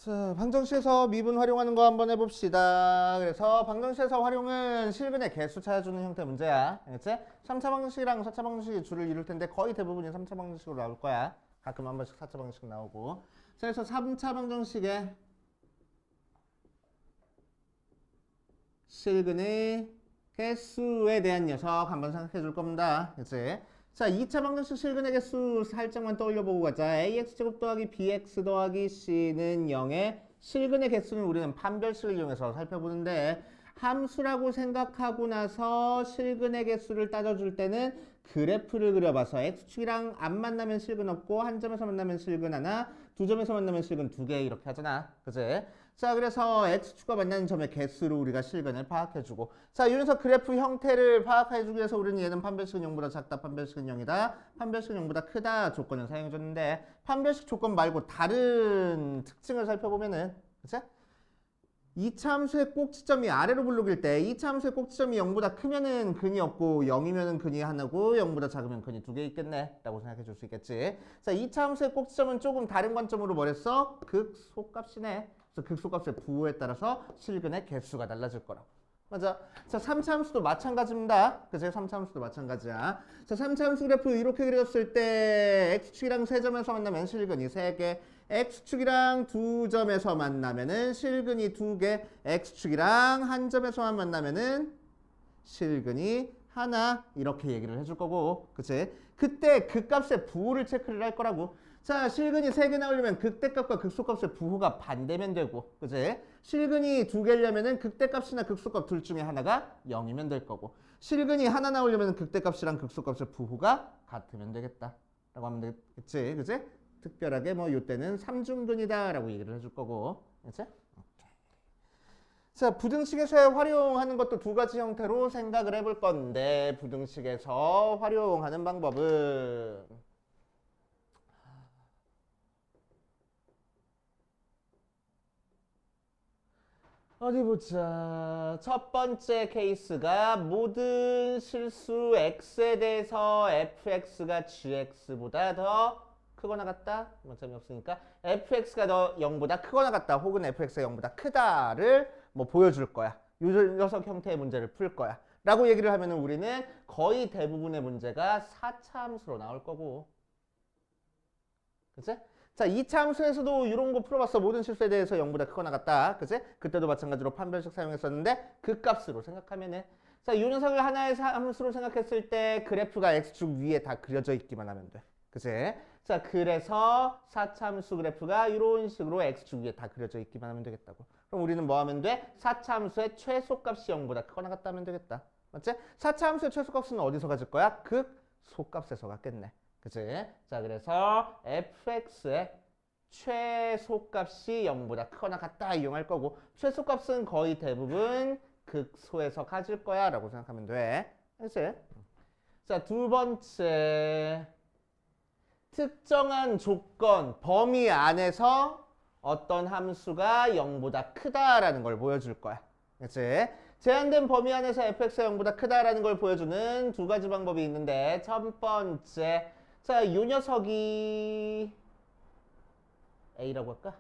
자, 방정식에서 미분 활용하는 거 한번 해봅시다. 그래서 방정식에서 활용은 실근의 개수 찾아주는 형태 문제야. 알겠지? 3차 방정식이랑 4차 방정식이 줄을 이룰 텐데 거의 대부분이 3차 방정식으로 나올 거야. 가끔 한 번씩 4차 방정식 나오고. 자, 그래서 3차 방정식에 실근의 개수에 대한 녀석 한번 생각해 줄 겁니다. 그치? 자, 2차 방정식 실근의 개수 살짝만 떠올려 보고 가자. ax제곱 더하기 bx 더하기 c는 0의 실근의 개수는 우리는 판별식을 이용해서 살펴보는데, 함수라고 생각하고 나서 실근의 개수를 따져줄 때는 그래프를 그려봐서 x축이랑 안 만나면 실근 없고, 한 점에서 만나면 실근 하나, 두 점에서 만나면 실근 두 개 이렇게 하잖아. 그치? 자, 그래서 x축과 만나는 점의 개수로 우리가 실근을 파악해주고, 자, 이래서 그래프 형태를 파악해주기 위해서 우리는 얘는 판별식은 0보다 작다, 판별식은 0이다, 판별식은 0보다 크다 조건을 사용해줬는데, 판별식 조건 말고 다른 특징을 살펴보면은, 그치? 2차 함수의 꼭지점이 아래로 블록일 때 2차 함수의 꼭지점이 0보다 크면은 근이 없고 0이면은 근이 하나고 0보다 작으면 근이 두 개 있겠네 라고 생각해 줄 수 있겠지. 자, 2차 함수의 꼭지점은 조금 다른 관점으로 뭐랬어? 극소값이네. 그래서 극소값의 부호에 따라서 실근의 개수가 달라질 거라고. 맞아. 자, 3차 함수도 마찬가지입니다. 그치? 3차 함수도 마찬가지야. 자, 3차 함수 그래프 이렇게 그렸을 때 x축이랑 세 점에서 만나면 실근이 3개, x축이랑 두 점에서 만나면은 실근이 2개, x축이랑 한 점에서만 만나면은 실근이 하나, 이렇게 얘기를 해줄 거고, 그치? 그때 그 값의 부호를 체크를 할 거라고. 자, 실근이 3개 나오려면 극대값과 극소값의 부호가 반대면 되고, 그치? 실근이 2개려면은 극대값이나 극소값 둘 중에 하나가 0이면 될 거고, 실근이 하나 나오려면 극대값이랑 극소값의 부호가 같으면 되겠다 라고 하면 되겠지, 그치? 특별하게 뭐 요때는 삼중근이다 라고 얘기를 해줄 거고, 그치? 자, 부등식에서 활용하는 것도 두 가지 형태로 생각을 해볼 건데, 부등식에서 활용하는 방법은 어디 보자. 첫 번째 케이스가 모든 실수 x에 대해서 fx가 gx보다 더 크거나 같다? 뭐 재미없으니까 fx가 더 0보다 크거나 같다, 혹은 fx가 0보다 크다를 뭐 보여줄 거야. 이 녀석 형태의 문제를 풀 거야 라고 얘기를 하면 우리는 거의 대부분의 문제가 4차 함수로 나올 거고, 그치? 자, 2차 함수에서도 이런 거 풀어봤어. 모든 실수에 대해서 0보다 크거나 같다. 그치? 그때도 마찬가지로 판별식 사용했었는데 그 값으로 생각하면은, 자, 이 녀석을 하나의 함수로 생각했을 때 그래프가 x축 위에 다 그려져 있기만 하면 돼. 그치? 자, 그래서 4차 함수 그래프가 이런 식으로 x축 위에 다 그려져 있기만 하면 되겠다고. 그럼 우리는 뭐 하면 돼? 4차 함수의 최소값이 0보다 크거나 같다 하면 되겠다. 맞지? 4차 함수의 최소값은 어디서 가질 거야? 극소값에서 갖겠네. 그치? 자, 그래서 fx의 최소값이 0보다 크거나 같다 이용할 거고, 최소값은 거의 대부분 극소에서 가질 거야 라고 생각하면 돼. 그치? 자, 두 번째, 특정한 조건, 범위 안에서 어떤 함수가 0보다 크다라는 걸 보여줄 거야. 그치? 제한된 범위 안에서 fx가 0보다 크다라는 걸 보여주는 두 가지 방법이 있는데, 첫 번째, 자, 이 녀석이 A라고 할까?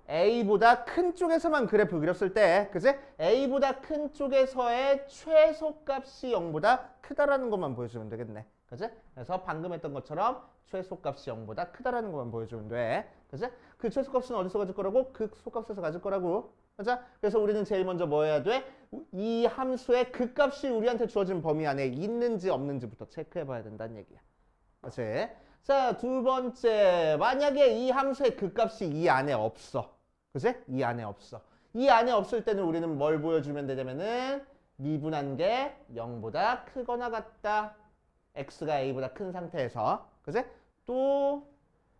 A보다 큰 쪽에서만 그래프 그렸을 때, 그치? A보다 큰 쪽에서의 최소값이 0보다 크다라는 것만 보여주면 되겠네. 그치? 그래서 방금 했던 것처럼 최소값이 0보다 크다라는 것만 보여주면 돼. 그치? 그 최소값은 어디서 가질 거라고? 극소값에서 가질 거라고. 맞아? 그래서 우리는 제일 먼저 뭐 해야 돼? 이 함수의 극값이 우리한테 주어진 범위 안에 있는지 없는지부터 체크해 봐야 된다는 얘기야. 그치? 자, 두 번째, 만약에 이 함수의 극값이 이 안에 없어. 그치? 이 안에 없어. 이 안에 없을 때는 우리는 뭘 보여주면 되냐면은 미분한 게 0보다 크거나 같다. x가 a보다 큰 상태에서. 그치? 또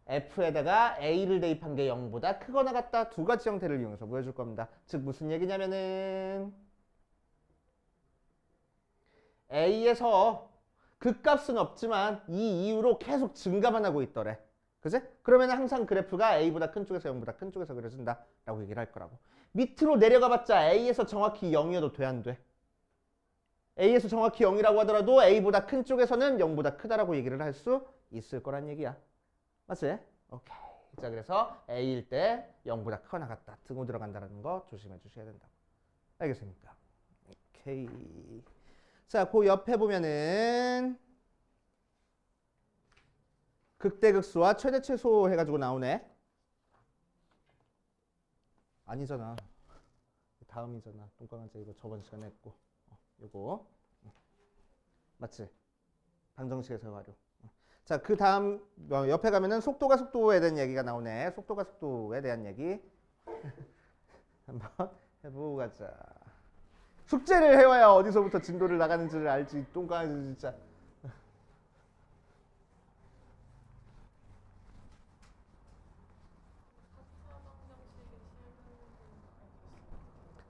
f에다가 a를 대입한 게 0보다 크거나 같다. 두 가지 형태를 이용해서 보여줄 겁니다. 즉 무슨 얘기냐면은 a에서 극값은 없지만 이 이후로 계속 증가만 하고 있더래. 그치? 그러면 항상 그래프가 a보다 큰 쪽에서 0보다 큰 쪽에서 그려진다 라고 얘기를 할 거라고. 밑으로 내려가봤자 a에서 정확히 0이어도 돼, 안 돼? a에서 정확히 0이라고 하더라도 a보다 큰 쪽에서는 0보다 크다라고 얘기를 할 수 있을 거란 얘기야. 맞지? 오케이. 자, 그래서 A일 때 0보다 크거나 같다. 등호 들어간다는 거 조심해 주셔야 된다고. 알겠습니까? 오케이. 자, 그 옆에 보면은 극대극소와 최대최소 해가지고 나오네. 아니잖아. 다음이잖아. 똥강아지 이거 저번 시간에 했고. 요거. 맞지? 방정식에서 활용. 자, 그 다음 옆에 가면은 속도가 속도에 대한 얘기가 나오네. 속도가 속도에 대한 얘기 한번 해보고 가자. 숙제를 해와야 어디서부터 진도를 나가는지를 알지. 똥강아지 진짜.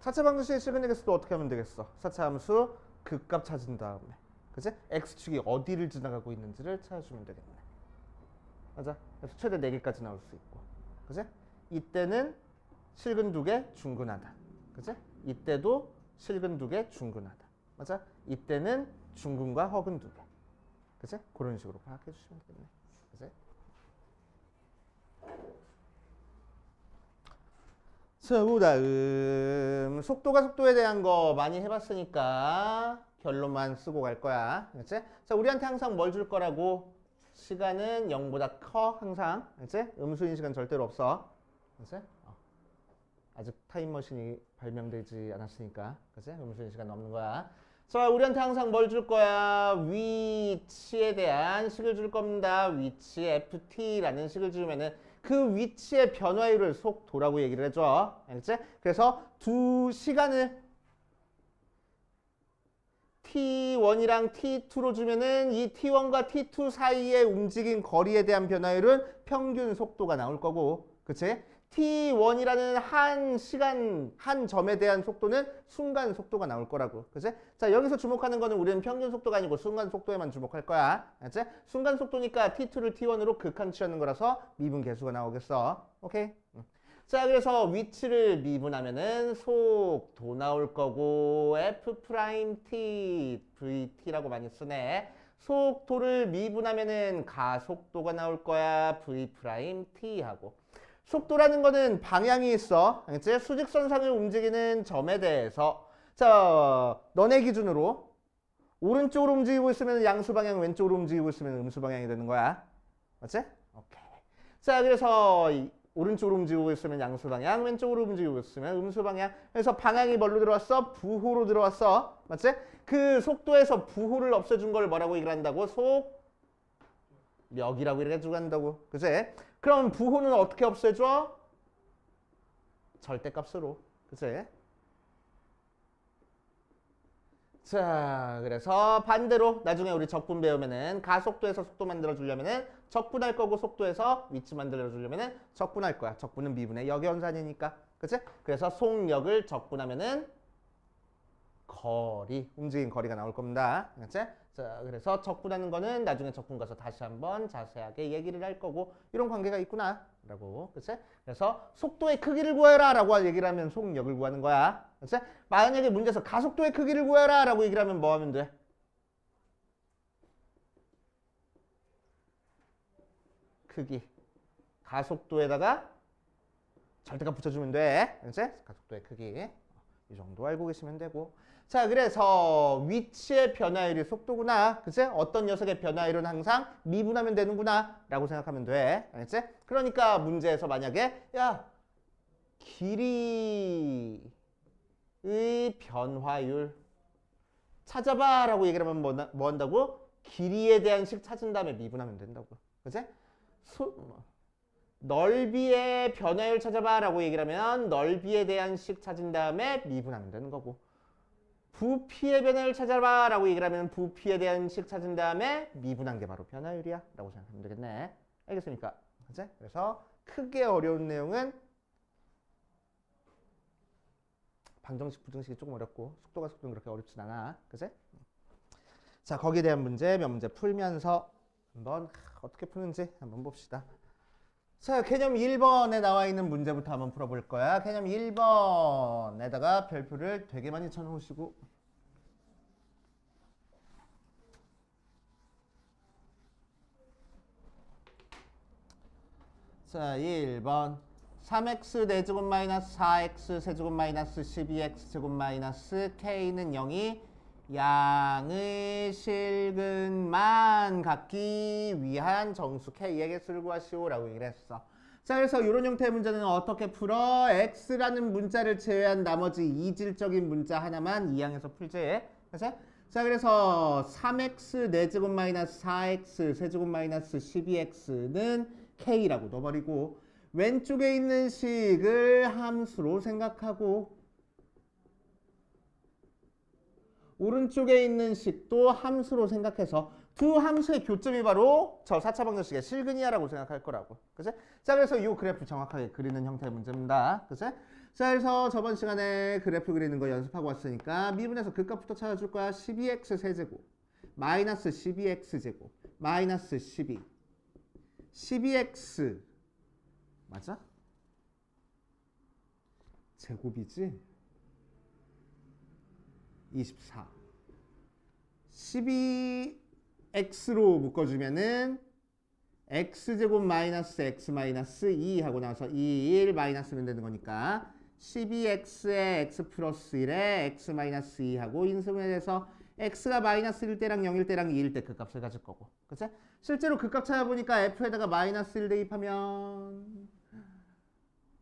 사차 방정식의 실근의 개수도 어떻게 하면 되겠어? 사차 함수 극값 찾은 다음에, 그치? x축이 어디를 지나가고 있는지를 찾아주면 되겠네. 맞아? 그래서 최대 4개까지 나올 수 있고, 그치? 이때는 실근 2개 중근하다, 그치? 이때도 실근 2개 중근하다, 맞아? 이때는 중근과 허근 2개, 그치? 그런 식으로 파악해 주시면 되겠네, 그치? 자, 그 다음 속도가 속도에 대한 거 많이 해봤으니까 결론만 쓰고 갈 거야. 그치? 자, 우리한테 항상 뭘 줄 거라고? 시간은 0보다 커 항상. 그치? 음수인 시간 절대로 없어. 그치? 아직 타임머신이 발명되지 않았으니까. 그치? 음수인 시간 없는 거야. 자, 우리한테 항상 뭘 줄 거야? 위치에 대한 식을 줄 겁니다. 위치 ft라는 식을 주면은 그 위치의 변화율을 속도라고 얘기를 해줘. 알겠지? 그래서 두 시간을 t1이랑 t2로 주면은 이 t1과 t2 사이에 움직인 거리에 대한 변화율은 평균 속도가 나올 거고, 그치? t1이라는 한 시간, 한 점에 대한 속도는 순간 속도가 나올 거라고. 그치? 자, 여기서 주목하는 거는 우리는 평균 속도가 아니고 순간 속도에만 주목할 거야. 알지? 순간 속도니까 t2를 t1으로 극한치하는 거라서 미분 계수가 나오겠어. 오케이? 자, 그래서 위치를 미분하면은 속도 나올 거고 f'(t), vt라고 많이 쓰네. 속도를 미분하면은 가속도가 나올 거야. v'(t) 하고. 속도라는 거는 방향이 있어. 알겠지? 수직선상을 움직이는 점에 대해서. 자, 너네 기준으로 오른쪽으로 움직이고 있으면 양수 방향, 왼쪽으로 움직이고 있으면 음수 방향이 되는 거야. 맞지? 오케이. 자, 그래서 오른쪽으로 움직이고 있으면 양수 방향, 왼쪽으로 움직이고 있으면 음수 방향. 그래서 방향이 뭘로 들어왔어? 부호로 들어왔어. 맞지? 그 속도에서 부호를 없애준 걸 뭐라고 얘기를 한다고? 속력이라고 얘기해주고 한다고. 그치? 그럼 부호는 어떻게 없애줘? 절대값으로. 그치? 자, 그래서 반대로 나중에 우리 적분 배우면은 가속도에서 속도 만들어 주려면은 적분할 거고, 속도에서 위치 만들어 주려면은 적분할 거야. 적분은 미분의 역연산이니까. 그치? 그래서 속력을 적분하면은 거리, 움직인 거리가 나올 겁니다. 그치? 자, 그래서 적분하는 거는 나중에 적분 가서 다시 한번 자세하게 얘기를 할 거고, 이런 관계가 있구나 라고. 그치? 그래서 속도의 크기를 구해라 라고 얘기를 하면 속력을 구하는 거야. 그치? 만약에 문제에서 가속도의 크기를 구해라 라고 얘기를 하면 뭐 하면 돼? 크기. 가속도에다가 절대값 붙여주면 돼. 그치? 가속도의 크기. 이 정도 알고 계시면 되고. 자, 그래서 위치의 변화율이 속도구나. 그치? 어떤 녀석의 변화율은 항상 미분하면 되는구나 라고 생각하면 돼. 알겠지? 그러니까 문제에서 만약에 야, 길이의 변화율 찾아봐 라고 얘기를 하면 뭐 한다고? 길이에 대한 식 찾은 다음에 미분하면 된다고. 그치? 넓이의 변화율 찾아봐 라고 얘기를 하면 넓이에 대한 식 찾은 다음에 미분하면 되는 거고, 부피의 변화율 찾아봐 라고 얘기를 하면 부피에 대한 식 찾은 다음에 미분한 게 바로 변화율이야 라고 생각하면 되겠네. 알겠습니까? 그치? 그래서 크게 어려운 내용은 방정식, 부정식이 조금 어렵고 속도가 속도는 그렇게 어렵진 않아. 그치? 자, 거기에 대한 문제 몇 문제 풀면서 한번 어떻게 푸는지 한번 봅시다. 자, 개념 1번에 나와 있는 문제부터 한번 풀어볼 거야. 개념 1번에다가 별표를 되게 많이 쳐놓으시고, 자, 1번 3x 4제곱 마이너스 4x 세제곱 마이너스 12x 제곱 마이너스 k는 0이 양의 실근만 갖기 위한 정수 k의 개수를 구하시오 라고 얘기를 했어. 자, 그래서 이런 형태의 문제는 어떻게 풀어? x라는 문자를 제외한 나머지 이질적인 문자 하나만 이항에서 풀지. 그치? 자, 그래서 3x 4제곱 마이너스 4x 세제곱 마이너스 12x는 k라고 넣어버리고 왼쪽에 있는 식을 함수로 생각하고 오른쪽에 있는 식도 함수로 생각해서 두 함수의 교점이 바로 저 4차 방정식의 실근이야라고 생각할 거라고. 그치? 자, 그래서 이 그래프 정확하게 그리는 형태의 문제입니다. 그치? 자, 그래서 저번 시간에 그래프 그리는 거 연습하고 왔으니까 미분에서 극값부터 찾아줄 거야. 12x 세제곱 마이너스 12x 제곱 마이너스 12 12x 맞아? 제곱이지? 24 12x로 묶어주면은 x제곱 마이너스 x 마이너스 2 하고 나서 1 마이너스면 되는 거니까 12x에 x 플러스 1에 x 마이너스 2 하고 인수분해해서 x가 마이너스 1 때랑 0일 때랑 2일 때 그 값을 가질 거고. 그치? 실제로 그 값 찾아보니까 f에다가 마이너스 1 대입하면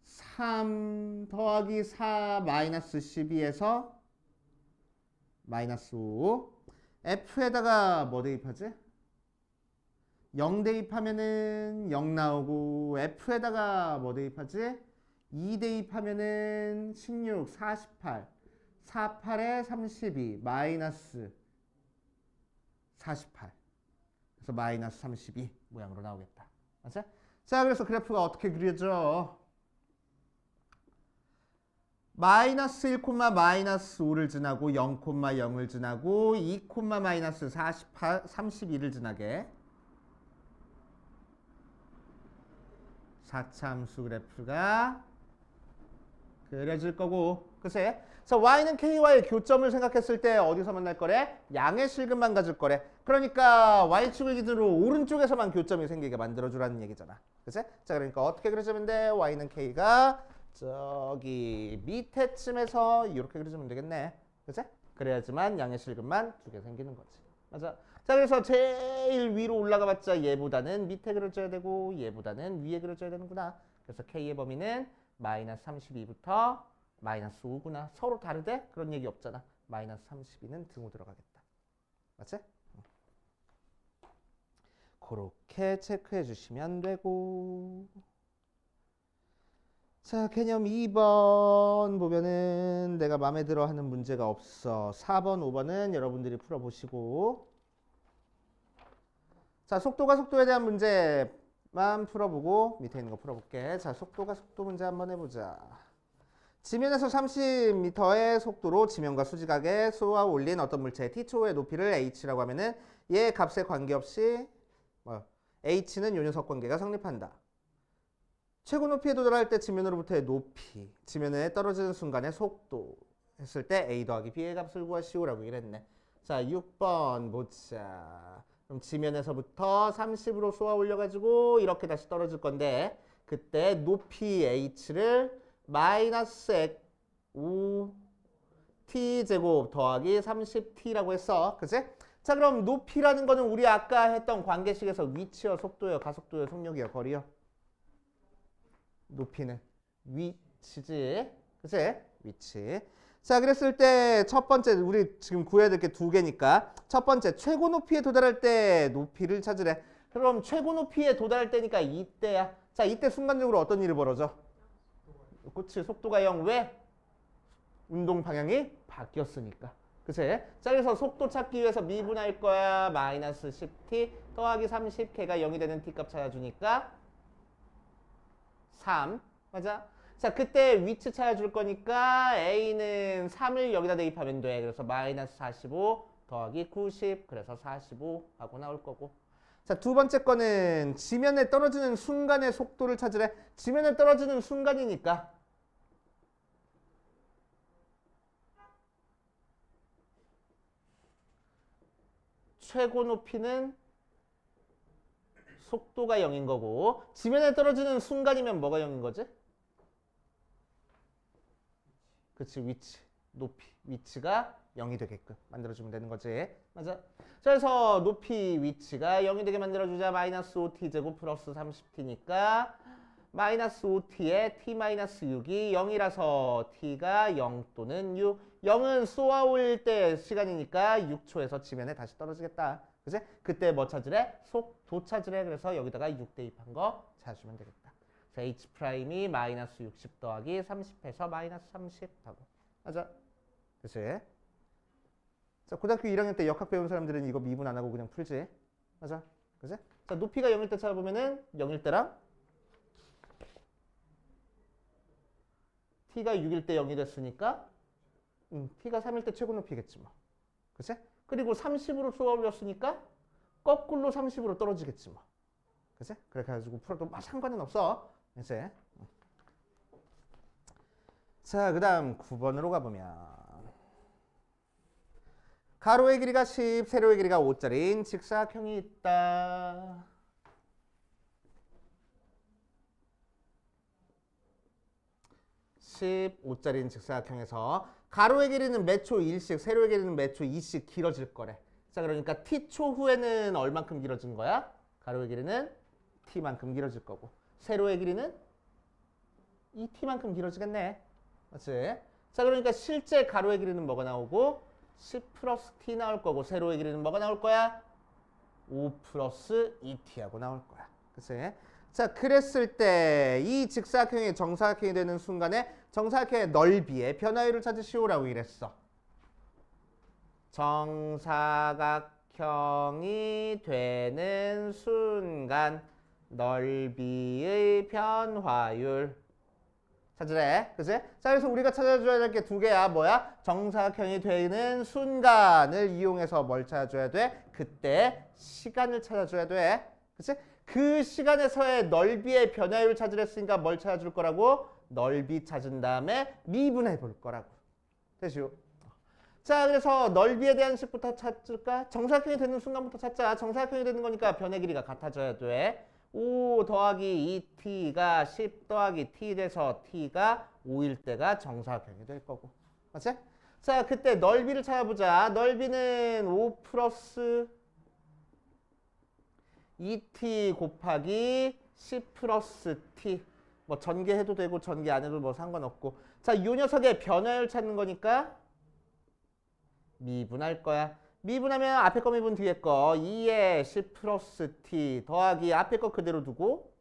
3 더하기 4 마이너스 12에서 마이너스 5 f에다가 뭐 대입하지? 0 대입하면은 0 나오고 f에다가 뭐 대입하지? 2 대입하면은 16, 48 48에 32 마이너스 48 그래서 마이너스 32 모양으로 나오겠다. 맞아? 자, 그래서 그래프가 어떻게 그려져? 마이너스 1, 마이너스 5를 지나고 0, 0을 지나고 2, 마이너스 48, 32를 지나게 4차 함수 그래프가 그려질 거고. 글쎄. 자, y는 k와의 교점을 생각했을 때 어디서 만날 거래? 양의 실근만 가질 거래. 그러니까 y축을 기준으로 오른쪽에서만 교점이 생기게 만들어주라는 얘기잖아. 그치? 자, 그러니까 어떻게 그려주면 돼? y는 k가 저기 밑에쯤에서 이렇게 그려주면 되겠네. 그치? 그래야지만 양의 실근만 두 개 생기는 거지. 맞아. 자, 그래서 제일 위로 올라가봤자 얘보다는 밑에 그려줘야 되고 얘보다는 위에 그려줘야 되는구나. 그래서 k의 범위는 마이너스 32부터 마이너스 5구나. 서로 다르대? 그런 얘기 없잖아. 마이너스 32는 등호 들어가겠다. 맞지? 그렇게 체크해 주시면 되고. 자, 개념 2번 보면은 내가 마음에 들어 하는 문제가 없어. 4번, 5번은 여러분들이 풀어보시고. 자, 속도가 속도에 대한 문제만 풀어보고 밑에 있는 거 풀어볼게. 자, 속도가 속도 문제 한번 해보자. 지면에서 30m의 속도로 지면과 수직하게 쏘아 올린 어떤 물체의 t초의 높이를 h라고 하면은 얘 값에 관계없이 h는 요 녀석 관계가 성립한다. 최고 높이에 도달할 때 지면으로부터의 높이, 지면에 떨어지는 순간의 속도 했을 때 a 더하기 b의 값을 구하시오라고 얘기를 했네. 자, 6번 보자. 그럼 지면에서부터 30으로 쏘아 올려가지고 이렇게 다시 떨어질 건데 그때 높이 h를 마이너스 5t제곱 더하기 30t라고 했어. 그치? 자, 그럼 높이라는 거는 우리 아까 했던 관계식에서 위치요, 속도요, 가속도요, 속력이요, 거리요. 높이는 위치지. 그치? 위치. 자, 그랬을 때 첫 번째 우리 지금 구해야 될 게 두 개니까 첫 번째 최고 높이에 도달할 때 높이를 찾으래. 그럼 최고 높이에 도달할 때니까 이때야. 자, 이때 순간적으로 어떤 일이 벌어져? 그치? 속도가 0. 왜? 운동 방향이 바뀌었으니까. 그치? 자, 그래서 속도 찾기 위해서 미분할 거야. 마이너스 10t 더하기 30k가 0이 되는 t값 찾아주니까 3. 맞아? 자, 그때 위치 찾아줄 거니까 a는 3을 여기다 대입하면 돼. 그래서 마이너스 45 더하기 90 그래서 45 하고 나올 거고. 자, 두 번째 거는 지면에 떨어지는 순간의 속도를 찾으래. 지면에 떨어지는 순간이니까 최고 높이는 속도가 0인 거고 지면에 떨어지는 순간이면 뭐가 0인 거지? 그치, 위치, 높이, 위치가 0이 되게끔 만들어주면 되는 거지. 맞아. 자, 그래서 높이, 위치가 0이 되게 만들어주자. 마이너스 5t 제곱 플러스 30t니까 마이너스 5t에 t-6이 0이라서 t가 0 또는 6. 0은 쏘아올 때 시간이니까 6초에서 지면에 다시 떨어지겠다. 그치? 그때 뭐 찾으래? 속도 찾으래. 그래서 여기다가 6 대입한 거 찾으면 되겠다. 자, H'이 마이너스 60 더하기 30해서 마이너스 30 하고. 맞아. 그치? 자, 고등학교 1학년 때 역학 배운 사람들은 이거 미분 안 하고 그냥 풀지. 맞아. 그치? 자, 높이가 0일 때 찾아보면은 0일 때랑 t가 6일 때 0이 됐으니까 t가 3일 때 최고 높이겠지 뭐. 그치? 그리고 30으로 쏘아 올렸으니까 거꾸로 30으로 떨어지겠지 뭐. 그치? 그렇게 해가지고 풀어도 막 상관은 없어. 이제. 자, 그 다음 9번으로 가보면 가로의 길이가 10, 세로의 길이가 5짜리인 직사각형이 있다. (10) 5짜리인 직사각형에서 가로의 길이는 몇 초 1씩, 세로의 길이는 몇 초 2씩 길어질 거래. 자, 그러니까 t초 후에는 얼만큼 길어진 거야? 가로의 길이는 t만큼 길어질 거고 세로의 길이는 2t만큼 길어지겠네. 맞지? 자, 그러니까 실제 가로의 길이는 뭐가 나오고 10 플러스 t 나올 거고 세로의 길이는 뭐가 나올 거야? 5 플러스 2t하고 나올 거야. 그치? 자, 그랬을 때 이 직사각형이 정사각형이 되는 순간에 정사각형의 넓이의 변화율을 찾으시오라고 이랬어. 정사각형이 되는 순간 넓이의 변화율 찾으래. 그치? 자, 그래서 우리가 찾아줘야 될 게 두 개야. 뭐야? 정사각형이 되는 순간을 이용해서 뭘 찾아줘야 돼? 그때 시간을 찾아줘야 돼. 그치? 그 시간에서의 넓이의 변화율 찾으랬으니까 뭘 찾아줄 거라고? 넓이 찾은 다음에 미분해 볼 거라고. 되시오? 자, 그래서 넓이에 대한 식부터 찾을까? 정사각형이 되는 순간부터 찾자. 정사각형이 되는 거니까 변의 길이가 같아져야 돼. 5 더하기 2t가 10 더하기 t 돼서 t가 5일 때가 정사각형이 될 거고. 맞지? 자, 그때 넓이를 찾아보자. 넓이는 5 플러스 2t 곱하기 10 플러스 t. 뭐 전개해도 되고 전개 안 해도 뭐 상관없고. 자, 이 녀석의 변화율 찾는 거니까 미분할 거야. 미분하면 앞에 거 미분 뒤에 거 2에 10 플러스 t 더하기 앞에 거 그대로 두고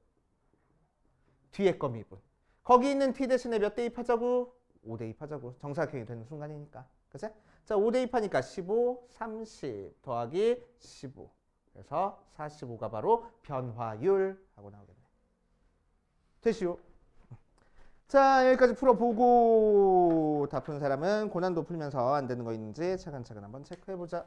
뒤에 거 미분. 거기 있는 t 대신에 몇 대입하자고? 5 대입하자고. 정사각형이 되는 순간이니까. 그치? 자, 5 대입하니까 15, 30 더하기 15. 그래서 45가 바로 변화율 하고 나오겠네. 되시오? 자, 여기까지 풀어보고 다 푼 사람은 고난도 풀면서 안 되는 거 있는지 차근차근 한번 체크해보자.